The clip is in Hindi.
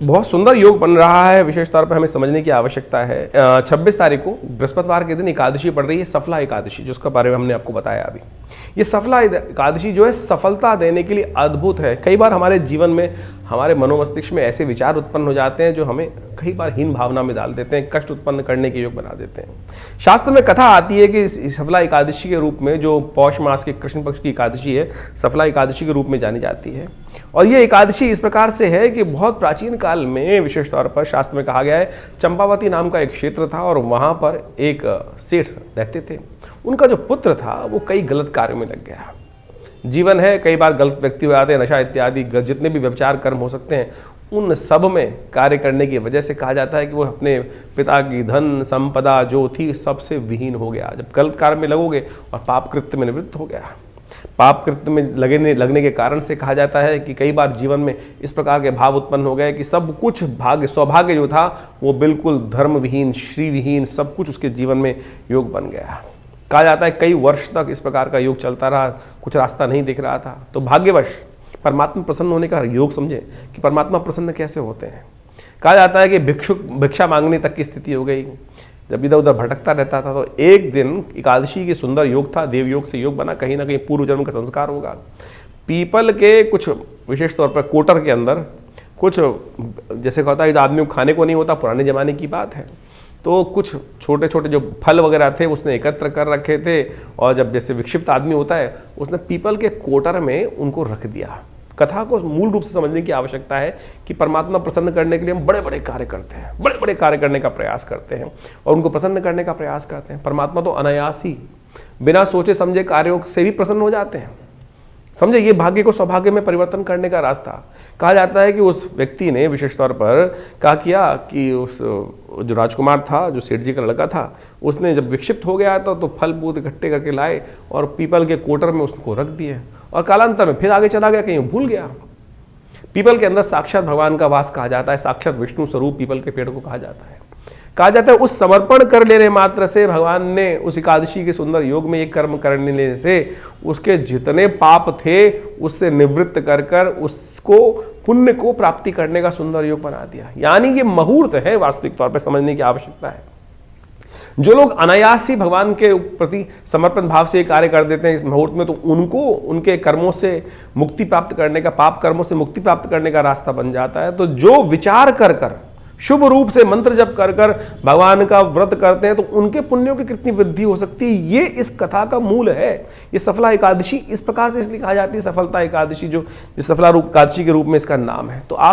बहुत सुंदर योग बन रहा है, विशेष तौर पर हमें समझने की आवश्यकता है। 26 तारीख को बृहस्पतिवार के दिन एकादशी पड़ रही है, सफला एकादशी, जिसके बारे में हमने आपको बताया अभी। ये सफला एकादशी जो है सफलता देने के लिए अद्भुत है। कई बार हमारे जीवन में, हमारे मनोमस्तिष्क में ऐसे विचार उत्पन्न हो जाते हैं जो हमें कई बार हीन भावना में डाल देते हैं, कष्ट उत्पन्न करने के योग बना देते हैं। शास्त्र में कथा आती है कि इस सफला एकादशी के रूप में, जो पौष मास के कृष्ण पक्ष की एकादशी है, सफला एकादशी के रूप में जानी जाती है। और ये एकादशी इस प्रकार से है कि बहुत प्राचीन काल में विशेष तौर पर शास्त्र में कहा गया है, चंपावती नाम का एक क्षेत्र था और वहाँ पर एक सेठ रहते थे। उनका जो पुत्र था वो कई गलत कार्यों में लग गया। जीवन है, कई बार गलत व्यक्ति हो जाते हैं, नशा इत्यादि जितने भी व्यभिचार कर्म हो सकते हैं उन सब में कार्य करने की वजह से कहा जाता है कि वो अपने पिता की धन संपदा जो थी सबसे विहीन हो गया। जब गलत कार्य में लगोगे और पाप कृत्य में निवृत्त हो गया, पाप कृत्य में लगने के कारण से कहा जाता है कि कई बार जीवन में इस प्रकार के भाव उत्पन्न हो गए कि सब कुछ भाग्य सौभाग्य जो था वो बिल्कुल धर्मविहीन, श्रीविहीन, सब कुछ उसके जीवन में योग बन गया। कहा जाता है कई वर्ष तक इस प्रकार का योग चलता रहा, कुछ रास्ता नहीं दिख रहा था। तो भाग्यवश परमात्मा प्रसन्न होने का योग समझे कि परमात्मा प्रसन्न कैसे होते हैं। कहा जाता है कि भिक्षा मांगने तक की स्थिति हो गई। जब इधर उधर भटकता रहता था तो एक दिन एकादशी की सुंदर योग था, देव योग से योग बना, कहीं ना कहीं पूर्व जन्म का संस्कार होगा। पीपल के कुछ विशेष तौर पर कोटर के अंदर कुछ, जैसे कहता है आदमी को खाने को नहीं होता, पुराने जमाने की बात है, तो कुछ छोटे छोटे जो फल वगैरह थे उसने एकत्र कर रखे थे और जब जैसे विक्षिप्त आदमी होता है उसने पीपल के कोटर में उनको रख दिया। कथा को मूल रूप से समझने की आवश्यकता है कि परमात्मा प्रसन्न करने के लिए हम बड़े बड़े कार्य करते हैं, बड़े बड़े कार्य करने का प्रयास करते हैं और उनको प्रसन्न करने का प्रयास करते हैं। परमात्मा तो अनायास ही बिना सोचे समझे कार्यों से भी प्रसन्न हो जाते हैं। समझे, ये भाग्य को सौभाग्य में परिवर्तन करने का रास्ता। कहा जाता है कि उस व्यक्ति ने विशेष तौर पर क्या किया कि उस जो राजकुमार था, जो सेठ जी का लड़का था, उसने जब विक्षिप्त हो गया तो फल फूल इकट्ठे करके लाए और पीपल के कोटर में उसको रख दिए और कालांतर में फिर आगे चला गया, कहीं भूल गया। पीपल के अंदर साक्षात भगवान का वास कहा जाता है, साक्षात विष्णु स्वरूप पीपल के पेड़ को कहा जाता है। कहा जाता है उस समर्पण कर लेने मात्र से भगवान ने उस एकादशी के सुंदर योग में एक कर्म करने से उसके जितने पाप थे उससे निवृत्त कर कर उसको पुण्य को प्राप्ति करने का सुंदर योग बना दिया। यानी ये मुहूर्त है, वास्तविक तौर पर समझने की आवश्यकता है। जो लोग अनायास ही भगवान के प्रति समर्पण भाव से कार्य कर देते हैं इस मुहूर्त में, तो उनको उनके कर्मों से मुक्ति प्राप्त करने का, पाप कर्मों से मुक्ति प्राप्त करने का रास्ता बन जाता है। तो जो विचार कर कर शुभ रूप से मंत्र जप कर कर भगवान का व्रत करते हैं तो उनके पुण्यों की कितनी वृद्धि हो सकती है, ये इस कथा का मूल है। ये सफला एकादशी इस प्रकार से इसलिए कहा जाती है सफलता एकादशी, जो सफला एकादशी के रूप में इसका नाम है। तो आप